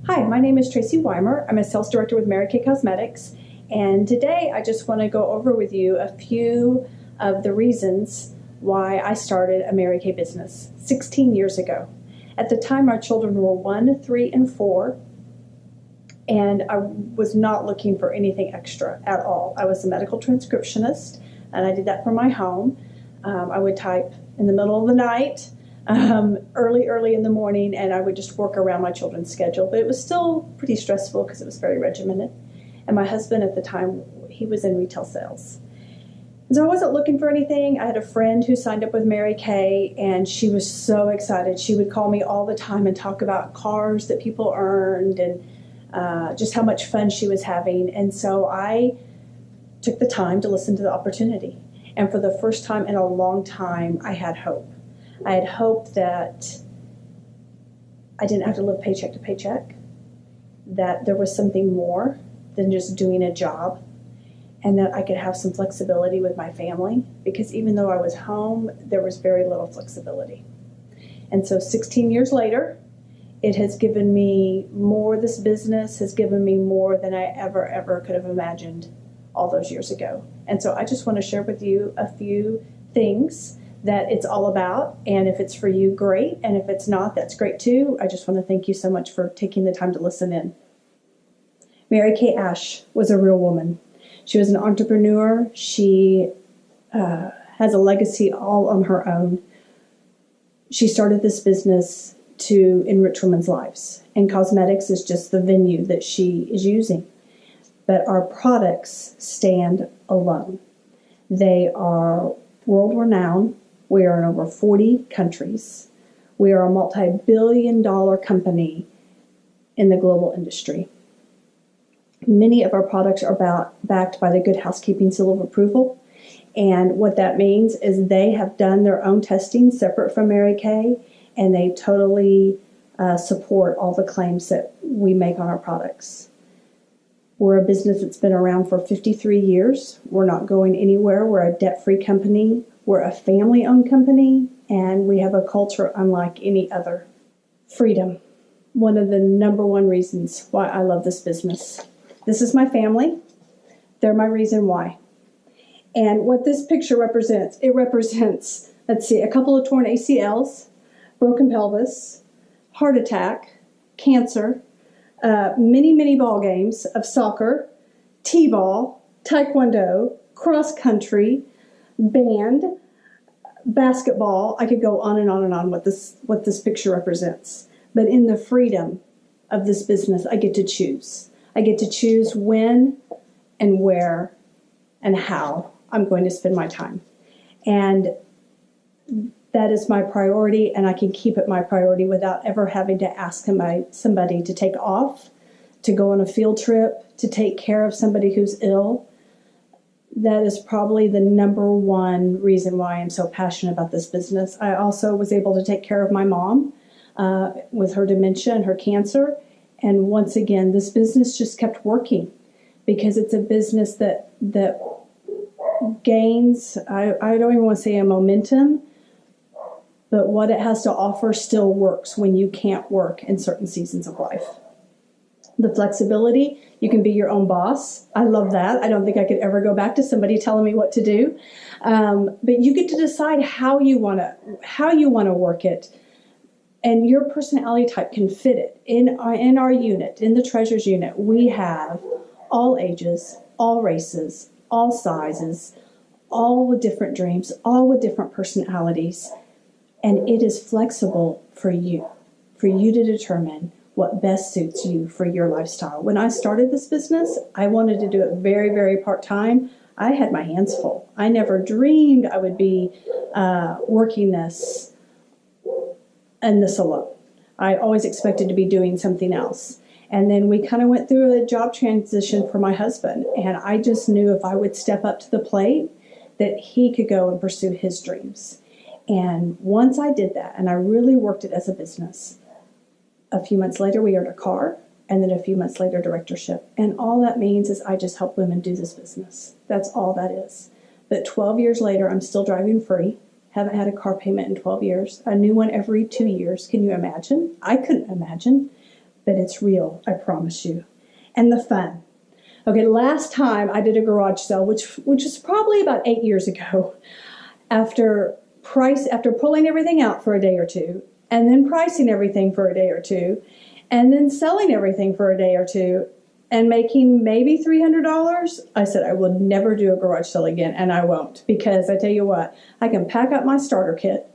Hi, my name is Traci Wimer. I'm a sales director with Mary Kay Cosmetics, and today I just want to go over with you a few of the reasons why I started a Mary Kay business 16 years ago. At the time, our children were 1, 3, and 4, and I was not looking for anything extra at all. I was a medical transcriptionist, and I did that from my home. I would type in the middle of the night, early in the morning, and I would just work around my children's schedule. But it was still pretty stressful because it was very regimented. And my husband at the time, he was in retail sales. And so I wasn't looking for anything. I had a friend who signed up with Mary Kay, and she was so excited. She would call me all the time and talk about cars that people earned and just how much fun she was having. And so I took the time to listen to the opportunity. And for the first time in a long time, I had hope. I had hope that I didn't have to live paycheck to paycheck, that there was something more than just doing a job, and that I could have some flexibility with my family, because even though I was home, there was very little flexibility. And so 16 years later, it has given me more, this business has given me more than I ever could have imagined all those years ago. And so I just want to share with you a few things that it's all about, and if it's for you, great, and if it's not, that's great too. I just want to thank you so much for taking the time to listen in. Mary Kay Ash was a real woman. She was an entrepreneur. She has a legacy all on her own. She started this business to enrich women's lives, and cosmetics is just the venue that she is using. But our products stand alone. They are world renowned. We are in over 40 countries. We are a multi-billion-dollar company in the global industry. Many of our products are backed by the Good Housekeeping Seal of Approval. And what that means is they have done their own testing separate from Mary Kay, and they totally support all the claims that we make on our products. We're a business that's been around for 53 years. We're not going anywhere. We're a debt-free company. We're a family-owned company, and we have a culture unlike any other. Freedom, one of the number one reasons why I love this business. This is my family. They're my reason why. And what this picture represents, it represents, let's see, a couple of torn ACLs, broken pelvis, heart attack, cancer, many ball games of soccer, t-ball, taekwondo, cross country, band, basketball. I could go on and on and on what this picture represents. But in the freedom of this business, I get to choose. I get to choose when and where and how I'm going to spend my time. And that is my priority, and I can keep it my priority without ever having to ask somebody to take off, to go on a field trip, to take care of somebody who's ill. That is probably the number one reason why I'm so passionate about this business. I also was able to take care of my mom with her dementia and her cancer. And once again, this business just kept working because it's a business that gains, I don't even want to say a momentum, but what it has to offer still works when you can't work in certain seasons of life. The flexibility, you can be your own boss. I love that. I don't think I could ever go back to somebody telling me what to do. But you get to decide how you want to work it, and your personality type can fit it. In our unit, in the Treasures unit, we have all ages, all races, all sizes, all with different dreams, all with different personalities. And it is flexible for you to determine what best suits you for your lifestyle. When I started this business, I wanted to do it very part-time. I had my hands full. I never dreamed I would be working this and this alone. I always expected to be doing something else. And then we kind of went through a job transition for my husband, and I just knew if I would step up to the plate that he could go and pursue his dreams. And once I did that, and I really worked it as a business, a few months later we earned a car, and then a few months later directorship. And all that means is I just help women do this business. That's all that is. But 12 years later, I'm still driving free. Haven't had a car payment in 12 years. A new one every 2 years. Can you imagine? I couldn't imagine. but it's real, I promise you. And the fun. Okay, last time I did a garage sale, which was probably about 8 years ago, after pulling everything out for a day or two, and then pricing everything for a day or two, and then selling everything for a day or two, and making maybe $300, I said I will never do a garage sale again, and I won't, because I tell you what, I can pack up my starter kit,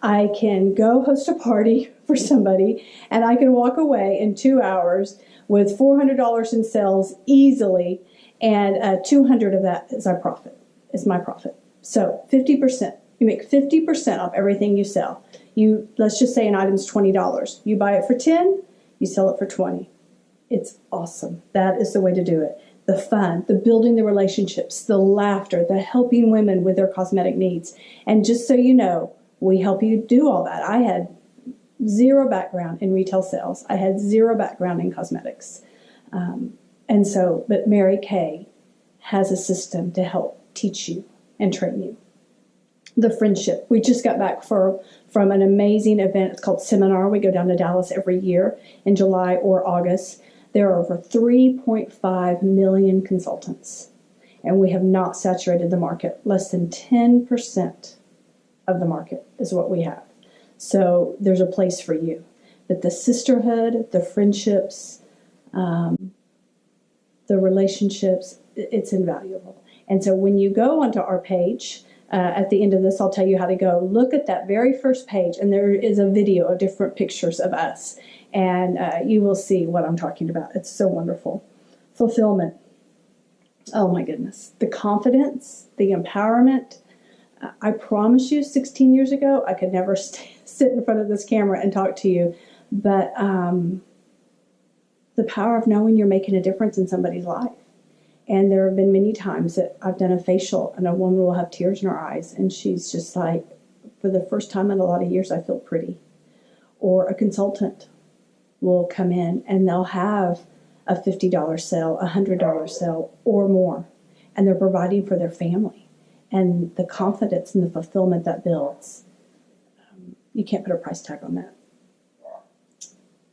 I can go host a party for somebody, and I can walk away in 2 hours with $400 in sales easily, and $200 of that is my profit. So 50%. You make 50% off everything you sell. Let's just say an item's $20. You buy it for $10, you sell it for $20. It's awesome. That is the way to do it. The fun, the building the relationships, the laughter, the helping women with their cosmetic needs. And just so you know, we help you do all that. I had zero background in retail sales. I had zero background in cosmetics. But Mary Kay has a system to help teach you and train you. The friendship. We just got back from an amazing event. It's called Seminar. We go down to Dallas every year in July or August. There are over 3.5 million consultants, and we have not saturated the market. Less than 10% of the market is what we have. So there's a place for you. But the sisterhood, the friendships, the relationships, it's invaluable. And so when you go onto our page, at the end of this, I'll tell you how to go. Look at that very first page, and there is a video of different pictures of us. And you will see what I'm talking about. It's so wonderful. Fulfillment. Oh, my goodness. The confidence, the empowerment. I promise you, 16 years ago, I could never sit in front of this camera and talk to you. But the power of knowing you're making a difference in somebody's life. And there have been many times that I've done a facial and a woman will have tears in her eyes. And she's just like, for the first time in a lot of years, I feel pretty. Or a consultant will come in and they'll have a $50 sale, a $100 sale, or more. And they're providing for their family. And the confidence and the fulfillment that builds, you can't put a price tag on that.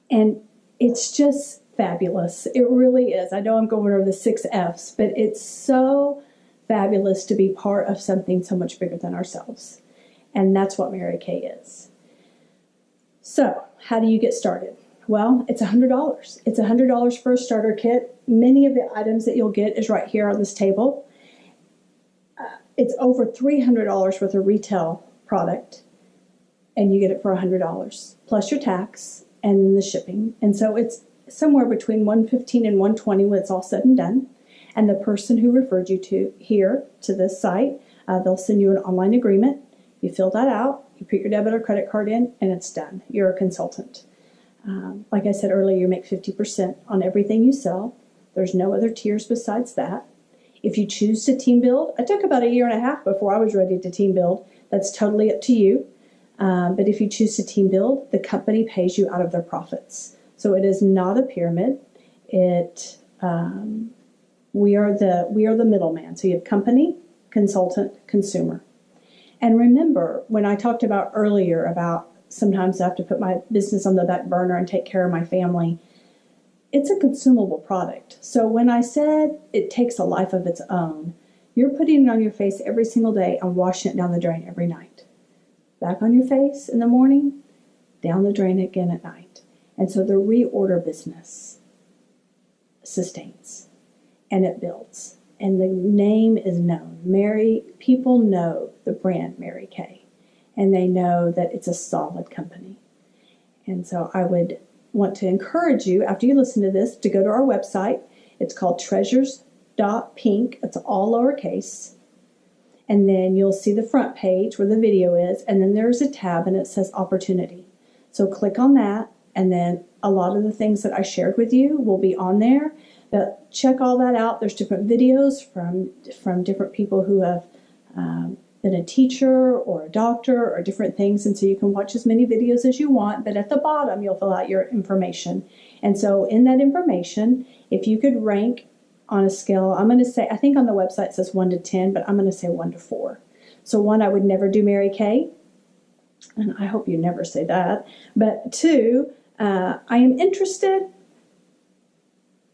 And it's just fabulous. It really is. I know I'm going over the 6 F's, but it's so fabulous to be part of something so much bigger than ourselves. And that's what Mary Kay is. So, how do you get started? Well, it's $100. It's $100 for a starter kit. Many of the items that you'll get is right here on this table. It's over $300 worth of retail product, and you get it for $100, plus your tax and the shipping. And so it's somewhere between $115 and $120 when it's all said and done. And the person who referred you to this site, they'll send you an online agreement. You fill that out, you put your debit or credit card in, and it's done. You're a consultant. Like I said earlier, you make 50% on everything you sell. There's no other tiers besides that. If you choose to team build, I took about 1.5 years before I was ready to team build. That's totally up to you. But if you choose to team build, the company pays you out of their profits. So it is not a pyramid. We are the middleman. So you have company, consultant, consumer. And remember, when I talked about earlier about sometimes I have to put my business on the back burner and take care of my family, it's a consumable product. So when I said it takes a life of its own, you're putting it on your face every single day and washing it down the drain every night. Back on your face in the morning, down the drain again at night. And so the reorder business sustains and it builds. And the name is known. People know the brand Mary Kay. And they know that it's a solid company. And so I would want to encourage you, after you listen to this, to go to our website. It's called treasures.pink. It's all lowercase. And then you'll see the front page where the video is. And then there's a tab and it says opportunity. So click on that. And then a lot of the things that I shared with you will be on there. But check all that out. There's different videos from different people who have been a teacher or a doctor or different things. And so you can watch as many videos as you want. But at the bottom, you'll fill out your information. And so in that information, if you could rank on a scale, I'm going to say, I think on the website it says 1 to 10, but I'm going to say 1 to 4. So 1, I would never do Mary Kay. And I hope you never say that. But 2, I am interested.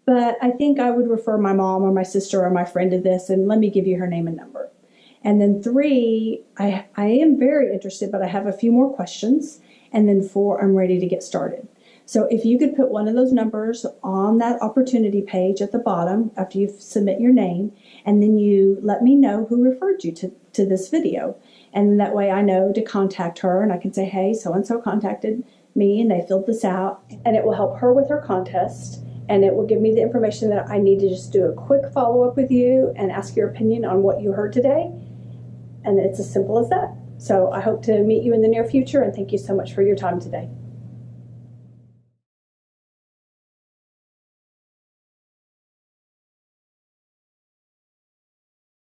but I think I would refer my mom or my sister or my friend to this, and let me give you her name and number. And then 3, I am very interested, but I have a few more questions. And then 4, I'm ready to get started. So if you could put one of those numbers on that opportunity page at the bottom after you submit your name, and then you let me know who referred you to this video. And that way I know to contact her, and I can say, hey, so-and-so contacted me and they filled this out. And it will help her with her contest, and it will give me the information that I need to just do a quick follow-up with you and ask your opinion on what you heard today. And it's as simple as that. So I hope to meet you in the near future, and thank you so much for your time today.